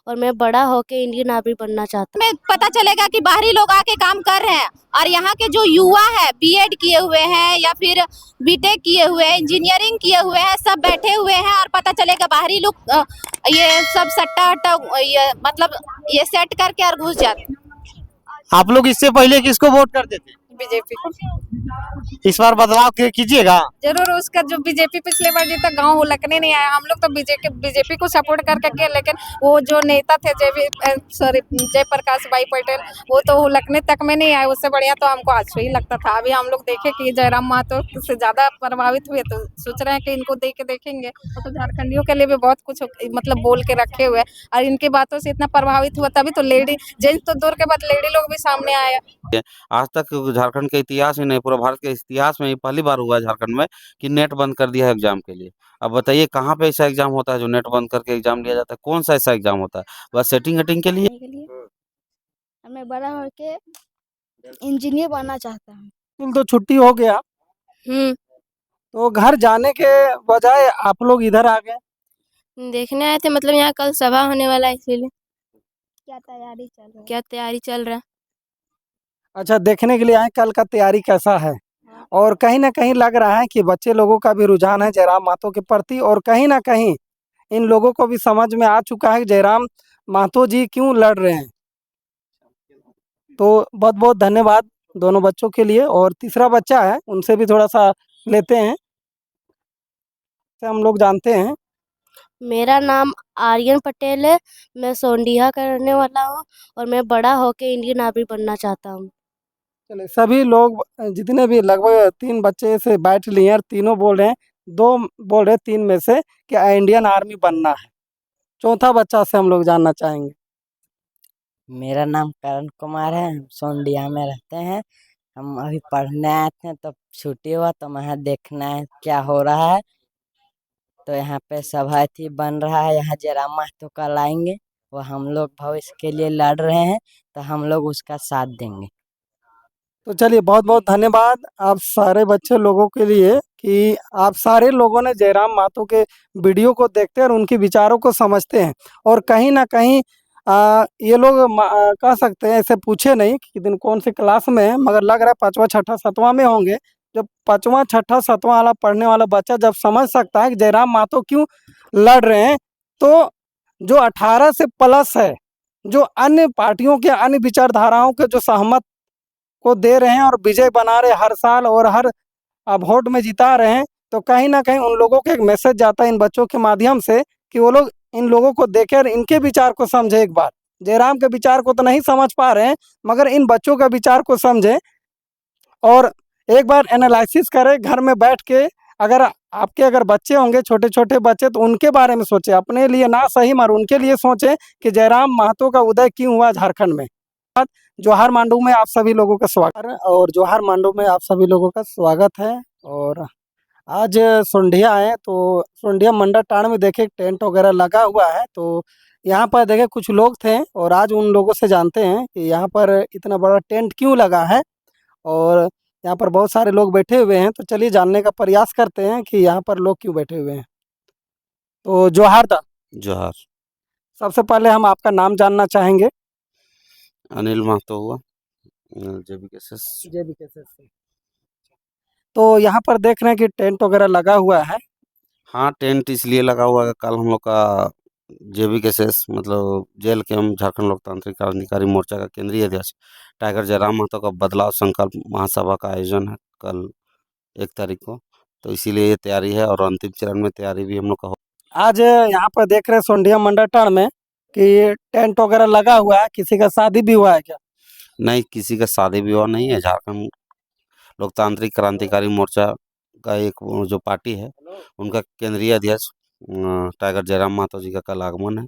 और मैं बड़ा होके इंडियन आर्मी बनना चाहता में पता चलेगा कि बाहरी लोग आके काम कर रहे हैं और यहाँ के जो युवा है बीएड किए हुए हैं या फिर बीटेक किए हुए हैं, इंजीनियरिंग किए हुए हैं, सब बैठे हुए हैं और पता चलेगा बाहरी लोग ये सब सट्टा अट्टा ये मतलब ये सेट करके और घुस जाते हैं। आप लोग इससे पहले किसको वोट करते थे? बीजेपी को इस बार बदलाव कीजिएगा? जरूर। उसका जो बीजेपी पिछले बार जीता गांव हुलकने नहीं आया। हम लोग तो बीजेपी को सपोर्ट करके किया, लेकिन वो जो नेता थे जयप्रकाश भाई पटेल, वो तो हुलकने तक में नहीं आए। उससे बढ़िया तो हमको आज ही लगता था। अभी हम लोग देखे कि जयराम महतो से ज्यादा प्रभावित हुए, तो सोच रहे हैं कि इनको देख के देखेंगे। तो झारखंडियों के लिए भी बहुत कुछ मतलब बोल के रखे हुए, और इनकी बातों से इतना प्रभावित हुआ, तभी तो लेडी जेंट्स तो दूर के बाद लेडी लोग भी सामने आए। आज तक झारखंड के इतिहास में नहीं, पूरा भारत के इतिहास में ही पहली बार हुआ है झारखंड में कि नेट बंद कर दिया है एग्जाम के लिए। अब बताइए कहाँ पे ऐसा एग्जाम होता है जो नेट बंद करके एग्जाम लिया जाता है? कौन सा ऐसा एग्जाम होता है? बस सेटिंग वेटिंग के लिए। मैं बड़ा होके इंजीनियर बनना चाहता हूँ। स्कूल तो छुट्टी हो गया, तो घर जाने के बजाय आप लोग इधर आ गए। देखने आए थे, मतलब यहाँ कल सभा होने वाला है, इसीलिए। क्या तैयारी चल रहा है? अच्छा, देखने के लिए आए कल का तैयारी कैसा है। और कहीं ना कहीं लग रहा है कि बच्चे लोगों का भी रुझान है जयराम महतो के प्रति, और कहीं ना कहीं इन लोगों को भी समझ में आ चुका है कि जयराम महतो जी क्यों लड़ रहे हैं। तो बहुत बहुत धन्यवाद दोनों बच्चों के लिए। और तीसरा बच्चा है, उनसे भी थोड़ा सा लेते हैं, से हम लोग जानते हैं। मेरा नाम आर्यन पटेल है। मैं सोंडिया का रहने वाला हूँ और मैं बड़ा होके इंडियन आर्मी बनना चाहता हूँ। चलिए, सभी लोग जितने भी लगभग 3 बच्चे से बैठ लिए हैं, तीनों बोल रहे हैं, 2 बोल रहे हैं 3 में से कि इंडियन आर्मी बनना है। चौथा बच्चा से हम लोग जानना चाहेंगे। मेरा नाम करण कुमार है। हम सोंडिया में रहते हैं। हम अभी पढ़ने आए थे, तो छुट्टी हुआ तो वहाँ देखना है क्या हो रहा है। तो यहाँ पे सभा थी बन रहा है, यहाँ जयराम महतो कल आएंगे। वो हम लोग भविष्य के लिए लड़ रहे हैं, तो हम लोग उसका साथ देंगे। तो चलिए, बहुत बहुत धन्यवाद आप सारे बच्चे लोगों के लिए कि आप सारे लोगों ने जयराम महतो के वीडियो को देखते हैं और उनके विचारों को समझते हैं। और कहीं ना कहीं ये लोग कह सकते हैं, ऐसे पूछे नहीं कि दिन कौन सी क्लास में है, मगर लग रहा है 5वां 6वां 7वां में होंगे। जब 5वां 6वां 7वां वाला पढ़ने वाला बच्चा जब समझ सकता है कि जयराम महतो क्यों लड़ रहे हैं, तो जो 18 से प्लस है, जो अन्य पार्टियों के अन्य विचारधाराओं के जो सहमत को दे रहे हैं और विजय बना रहे हर साल और हर वोट में जिता रहे हैं, तो कहीं ना कहीं उन लोगों को एक मैसेज जाता है इन बच्चों के माध्यम से कि वो लोग इन लोगों को देकर इनके विचार को समझे। एक बार जयराम के विचार को तो नहीं समझ पा रहे हैं, मगर इन बच्चों का विचार को समझे और एक बार एनालिसिस करें घर में बैठ के। अगर आपके अगर बच्चे होंगे छोटे छोटे बच्चे, तो उनके बारे में सोचें, अपने लिए ना सही मगर उनके लिए सोचें कि जयराम महतो का उदय क्यों हुआ झारखंड में। जोहार मांडू में आप सभी लोगों का स्वागत है, और जोहार मांडू में आप सभी लोगों का स्वागत है। और आज सोंढिया आए, तो सोंढिया मंडा टाण में देखे टेंट वगैरह लगा हुआ है, तो यहाँ पर देखे कुछ लोग थे और आज उन लोगों से जानते हैं कि यहाँ पर इतना बड़ा टेंट क्यों लगा है और यहाँ पर बहुत सारे लोग बैठे हुए हैं। तो चलिए जानने का प्रयास करते हैं कि यहाँ पर लोग क्यों बैठे हुए हैं। तो जोहार दा। जोहार। सबसे पहले हम आपका नाम जानना चाहेंगे। अनिल महतो हुआ, जेबीकेएसएस। से। तो यहाँ पर देख रहे हैं कि टेंट वगैरह लगा हुआ है। हाँ, टेंट इसलिए लगा हुआ है, कल हम लोग का जेबीकेएसएस मतलब जेल के हम झारखंड लोकतांत्रिक क्रांतिकारी मोर्चा का केंद्रीय अध्यक्ष टाइगर जयराम महतो का बदलाव संकल्प महासभा का आयोजन है कल 1 तारीख को, तो इसीलिए ये तैयारी है और अंतिम चरण में तैयारी भी हम लोग का हो। आज यहाँ पर देख रहे हैं सोंढिया मंडा टाण में कि टेंट वगैरह लगा हुआ है, किसी का शादी भी हुआ है क्या? नहीं, किसी का शादी विवाह नहीं है। झारखंड लोकतांत्रिक क्रांतिकारी मोर्चा का एक जो पार्टी है, उनका केंद्रीय अध्यक्ष टाइगर जयराम महतो जी का कल आगमन है,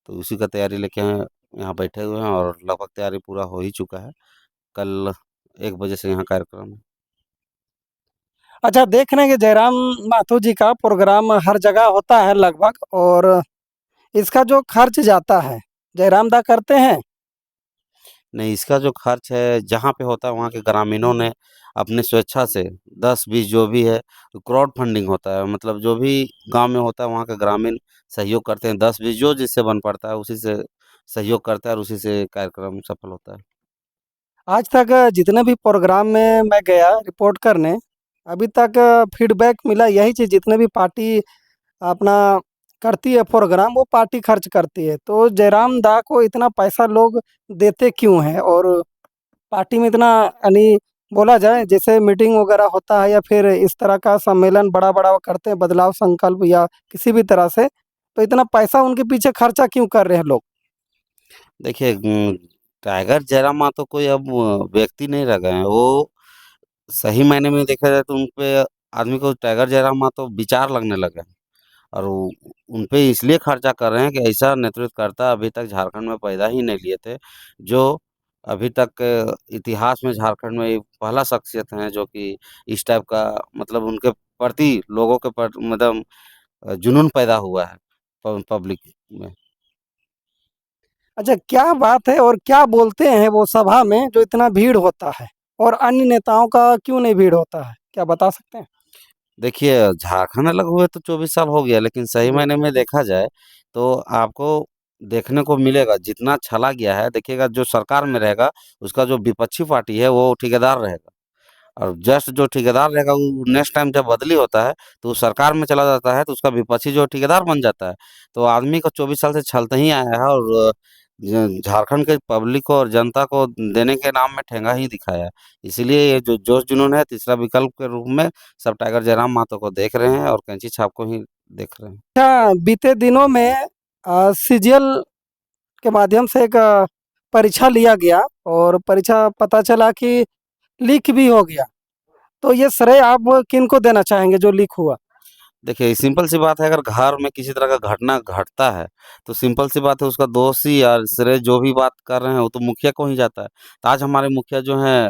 तो उसी का तैयारी लेके यहाँ बैठे हुए हैं और लगभग तैयारी पूरा हो ही चुका है। कल 1 बजे से यहाँ कार्यक्रम है। अच्छा, देख रहे हैं कि जयराम महतो जी का प्रोग्राम हर जगह होता है लगभग, और इसका जो खर्च जाता है जयराम दा करते हैं। नहीं, इसका जो खर्च है जहाँ पे होता है वहाँ के ग्रामीणों ने अपनी स्वेच्छा से 10-20 जो भी है क्राउड फंडिंग होता है, मतलब जो भी गांव में होता है वहाँ के ग्रामीण सहयोग करते हैं, 10-20 जो जिससे बन पड़ता है उसी से सहयोग करता है और उसी से कार्यक्रम सफल होता है। आज तक जितने भी प्रोग्राम में मैं गया रिपोर्ट करने, अभी तक फीडबैक मिला यही चीज़, जितने भी पार्टी अपना करती है प्रोग्राम वो पार्टी खर्च करती है। तो जयराम दा को इतना पैसा लोग देते क्यों हैं? और पार्टी में इतना यानी बोला जाए जैसे मीटिंग वगैरह होता है या फिर इस तरह का सम्मेलन बड़ा-बड़ा वो करते हैं बदलाव संकल्प या किसी भी तरह से, तो इतना पैसा उनके पीछे खर्चा क्यों कर रहे हैं लोग? देखिए टाइगर जयराम मातो कोई अब व्यक्ति नहीं रह गए हैं, वो सही मायने में देखा जाए तो उन पे आदमी को टाइगर जयराम मातो विचार लगने लगे हैं। और उन पे इसलिए खर्चा कर रहे हैं कि ऐसा नेतृत्वकर्ता अभी तक झारखंड में पैदा ही नहीं लिए थे, जो अभी तक इतिहास में झारखंड में ये पहला शख्सियत है जो कि इस टाइप का मतलब उनके प्रति लोगों के प्रति मतलब जुनून पैदा हुआ है पब्लिक में। अच्छा, क्या बात है और क्या बोलते हैं वो सभा में जो इतना भीड़ होता है और अन्य नेताओं का क्यों नहीं भीड़ होता है? क्या बता सकते हैं? देखिए झारखंड अलग हुए तो 24 साल हो गया, लेकिन सही मायने में देखा जाए तो आपको देखने को मिलेगा जितना छला गया है, देखिएगा जो सरकार में रहेगा उसका जो विपक्षी पार्टी है वो ठेकेदार रहेगा, और जस्ट जो ठेकेदार रहेगा वो नेक्स्ट टाइम जब बदली होता है तो वो सरकार में चला जाता है तो उसका विपक्षी जो ठेकेदार बन जाता है। तो आदमी को 24 साल से छलते ही आया है और झारखंड के पब्लिक को और जनता को देने के नाम में ठेंगा ही दिखाया है। इसीलिए ये जो जोश जुनून है तीसरा विकल्प के रूप में सब टाइगर जयराम महतो को देख रहे हैं और कैंची छाप को ही देख रहे हैं। अच्छा, बीते दिनों में सीजीएल के माध्यम से एक परीक्षा लिया गया और परीक्षा पता चला कि लीक भी हो गया। तो ये श्रेय आप किनको देना चाहेंगे जो लीक हुआ? देखिए सिंपल सी बात है, अगर घर में किसी तरह का घटना घटता है तो सिंपल सी बात है उसका दोषी या श्रेय जो भी बात कर रहे हैं वो तो मुखिया को ही जाता है। तो आज हमारे मुखिया जो हैं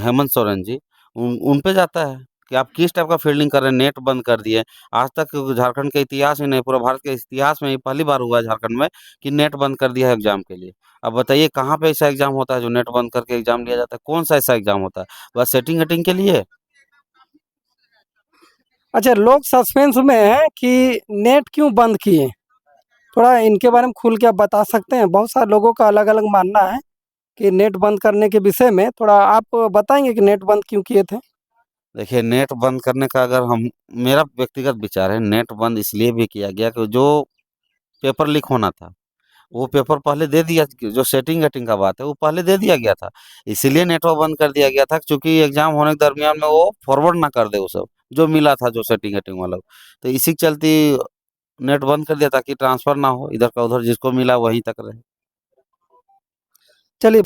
हेमंत सोरेन जी, उन पे जाता है कि आप किस टाइप का फील्डिंग कर रहे हैं, नेट बंद कर दिए। आज तक झारखंड के इतिहास में नहीं, पूरा भारत के इतिहास में ये पहली बार हुआ है झारखंड में कि नेट बंद कर दिया है एग्जाम के लिए। अब बताइए कहाँ पे ऐसा एग्जाम होता है जो नेट बंद करके एग्जाम लिया जाता है? कौन सा ऐसा एग्जाम होता है? बस सेटिंग वेटिंग के लिए। अच्छा, लोग सस्पेंस में हैं कि नेट क्यों बंद किए? थोड़ा इनके बारे में खुल के आप बता सकते हैं? बहुत सारे लोगों का अलग-अलग मानना है कि नेट बंद करने के विषय में, थोड़ा आप बताएँगे कि नेट बंद क्यों किए थे? देखिए नेट बंद करने का अगर हम मेरा व्यक्तिगत विचार है, नेट बंद इसलिए भी किया गया कि जो पेपर लीक होना था वो पेपर पहले दे दिया, जो सेटिंग वेटिंग का बात है वो पहले दे दिया गया था। इसीलिए नेटवर्क बंद कर दिया गया था क्योंकि एग्जाम होने के दरमियान में वो फॉरवर्ड ना कर दे वो सब जो मिला था जो सेटिंग वेटिंग वाला। तो इसी के चलते नेट बंद कर दिया ताकि ट्रांसफर ना हो इधर का उधर, जिसको मिला वहीं तक रहे। चलिए।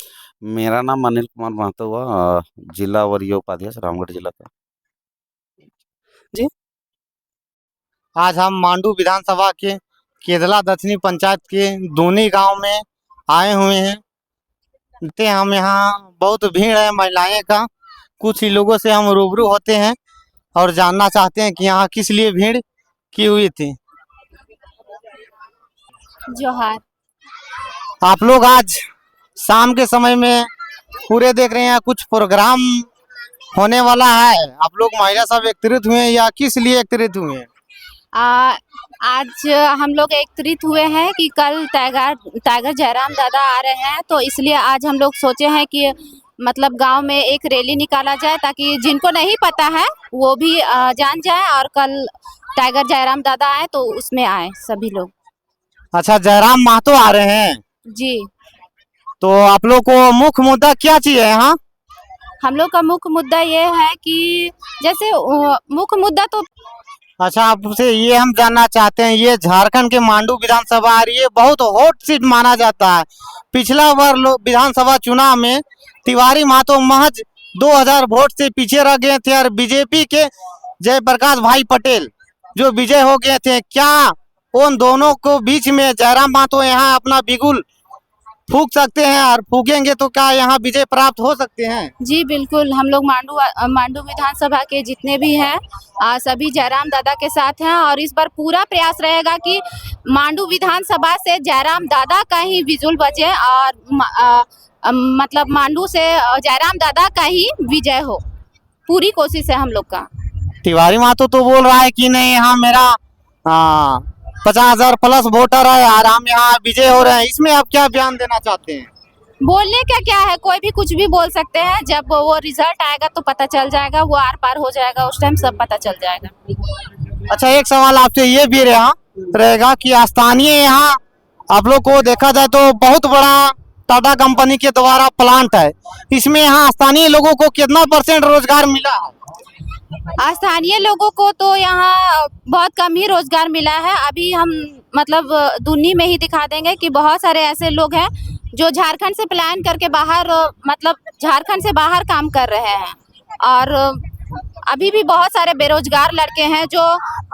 मेरा नाम अनिल कुमार महतो हुआ, जिला वरीय उपाध्यक्ष रामगढ़ जिला का। जी। आज हम मांडू विधानसभा के केदला दक्षिणी पंचायत के दूनी गांव में आए हुए हैं। हम यहाँ बहुत भीड़ है महिलाएं का, कुछ ही लोगों से हम रूबरू होते हैं और जानना चाहते हैं कि यहाँ किस लिए भीड़ की हुई थी। जोहार। आप लोग आज शाम के समय में पूरे देख रहे हैं कुछ प्रोग्राम होने वाला है, आप लोग महिला सब एकत्रित हुए हैं या किस लिए एकत्रित हुए हैं? आज हम लोग एकत्रित हुए हैं कि कल टाइगर जयराम दादा आ रहे हैं, तो इसलिए आज हम लोग सोचे हैं कि मतलब गांव में एक रैली निकाला जाए ताकि जिनको नहीं पता है वो भी जान जाए और कल टाइगर जयराम दादा आए तो उसमें आए सभी लोग। अच्छा, जयराम महतो आ रहे हैं जी। तो आप लोग को मुख्य मुद्दा क्या चाहिए यहाँ? हम लोग का मुख्य मुद्दा ये है कि जैसे मुख्य मुद्दा तो अच्छा, आपसे ये हम जानना चाहते हैं, ये झारखंड के मांडू विधानसभा आ रही है, बहुत हॉट सीट माना जाता है। पिछला बार विधानसभा चुनाव में तिवारी महतो महज 2000 वोट से पीछे रह गए थे और बीजेपी के जयप्रकाश भाई पटेल जो विजय हो गए थे। क्या उन दोनों को बीच में जयराम महतो यहाँ अपना बिगुल फूंक सकते हैं, और फूकेंगे तो क्या यहाँ विजय प्राप्त हो सकते हैं? जी बिल्कुल, हम लोग मांडू विधानसभा के जितने भी हैं सभी जयराम दादा के साथ हैं, और इस बार पूरा प्रयास रहेगा कि मांडू विधानसभा से जयराम दादा का ही विजुल बजे और मतलब मांडू से जयराम दादा का ही विजय हो। पूरी कोशिश है हम लोग का। तिवारी महतो तो बोल रहा है कि नहीं, यहाँ मेरा 50,000 प्लस वोटर है और हम यहाँ विजय हो रहे हैं। इसमें आप क्या बयान देना चाहते हैं? बोलने का क्या है, कोई भी कुछ भी बोल सकते हैं। जब वो रिजल्ट आएगा तो पता चल जाएगा, वो आर पार हो जाएगा, उस टाइम सब पता चल जाएगा। अच्छा, एक सवाल आपसे ये भी रहेगा कि स्थानीय यहाँ आप लोग को देखा जाए तो बहुत बड़ा टाटा कंपनी के द्वारा प्लांट है, इसमें यहाँ स्थानीय लोगों को कितना % रोजगार मिला है? स्थानीय लोगों को तो यहाँ बहुत कम ही रोजगार मिला है। अभी हम मतलब दुनी में ही दिखा देंगे कि बहुत सारे ऐसे लोग हैं जो झारखंड से प्लान करके बाहर मतलब झारखंड से बाहर काम कर रहे हैं, और अभी भी बहुत सारे बेरोजगार लड़के हैं जो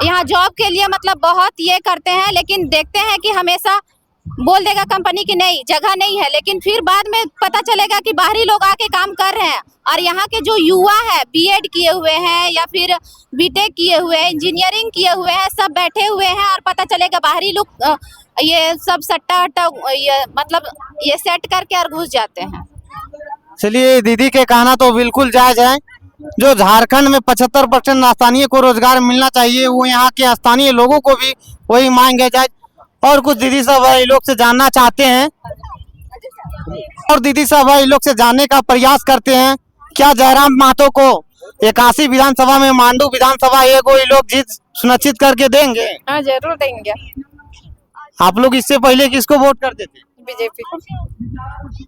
यहाँ जॉब के लिए मतलब बहुत ये करते हैं, लेकिन देखते हैं कि हमेशा बोल देगा कंपनी की नहीं जगह नहीं है, लेकिन फिर बाद में पता चलेगा कि बाहरी लोग आके काम कर रहे हैं। और यहाँ के जो युवा है बीएड किए हुए हैं या फिर बीटेक किए हुए हैं, इंजीनियरिंग किए हुए हैं, सब बैठे हुए हैं, और पता चलेगा बाहरी लोग ये सब सट्टा अट्टा ये मतलब ये सेट करके और घुस जाते हैं। चलिए, दीदी के कहना तो बिल्कुल जायज है। जो झारखंड में 75% स्थानीय को रोजगार मिलना चाहिए, वो यहाँ के स्थानीय लोगों को भी वही मांगे जाए। और कुछ दीदी सब भाई लोग से जानना चाहते हैं, और दीदी सब भाई लोग से जानने का प्रयास करते हैं, क्या जयराम महतो को 81 विधानसभा में मांडू विधानसभा ये लोग जीत सुनिश्चित करके देंगे? हाँ जरूर देंगे। आप लोग इससे पहले किसको वोट करते थे? बीजेपी को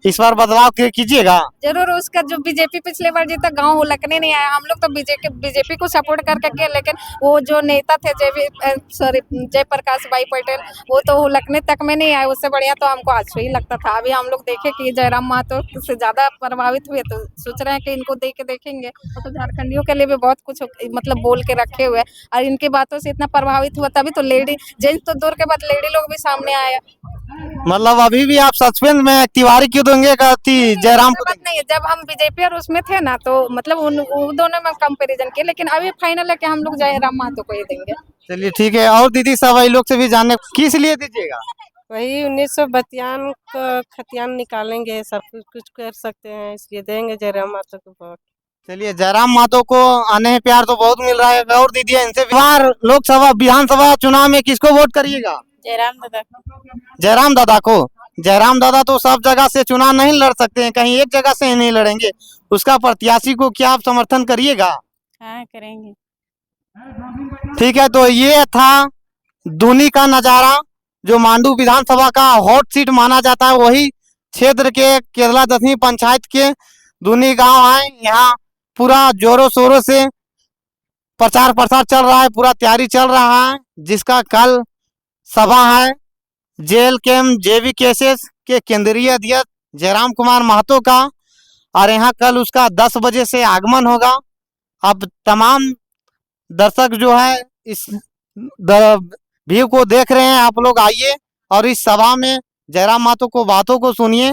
इस बार बदलाव कीजिएगा? जरूर। उसका जो बीजेपी पिछले बार जीता गांव हुलकने नहीं आया। हम लोग तो बीजेपी को सपोर्ट करके किया, लेकिन वो जो नेता थे जयप्रकाश भाई पटेल, वो तो हुलकने तक में नहीं आए। उससे बढ़िया तो हमको आज ही लगता था। अभी हम लोग देखे कि जयराम महतो से ज्यादा प्रभावित हुए, तो सोच रहे हैं कि इनको देख के देखेंगे। तो झारखंडियों के लिए भी बहुत कुछ मतलब बोल के रखे हुए, और इनकी बातों से इतना प्रभावित हुआ, तभी तो लेडी जेंट्स तो दूर के बाद लेडी लोग भी सामने आए। मतलब अभी भी आप सस्पेंस में तिवारी क्यों देंगे जयराम को? बात नहीं है, जब हम बीजेपी और उसमें थे ना, तो मतलब उन दोनों में कंपैरिजन किए, लेकिन अभी फाइनल है कि हम लोग जयराम महतो को ही देंगे। चलिए ठीक है। और दीदी सब भाई लोग से भी जानने किस लिए दीजिएगा? वही 1992 का खतियान निकालेंगे, सब कुछ कर सकते हैं, इसलिए देंगे जयराम महतो को वोट। चलिए, जयराम महतो को आने हैं प्यार तो बहुत मिल रहा है। और दीदी इनसे बार लोकसभा विधानसभा चुनाव में किसको वोट करिएगा? जयराम दादा। जयराम दादा को। जयराम दादा तो सब जगह से चुनाव नहीं लड़ सकते हैं, कहीं एक जगह से ही नहीं लड़ेंगे। उसका प्रत्याशी को क्या आप समर्थन करिएगा? हाँ करेंगे। ठीक है, तो ये था दूनी का नजारा, जो मांडू विधानसभा का हॉट सीट माना जाता है। वही क्षेत्र के केरला 10वीं पंचायत के दूनी गांव है। यहाँ पूरा जोरों शोरों से प्रचार प्रसार चल रहा है, पूरा तैयारी चल रहा है, जिसका कल सभा है जेल कैम्प जेवी केसेस के केंद्रीय अध्यक्ष जयराम कुमार महतो का, और यहाँ कल उसका 10 बजे से आगमन होगा। अब तमाम दर्शक जो है इस व्यू को देख रहे हैं, आप लोग आइए और इस सभा में जयराम महतो को बातों को सुनिए।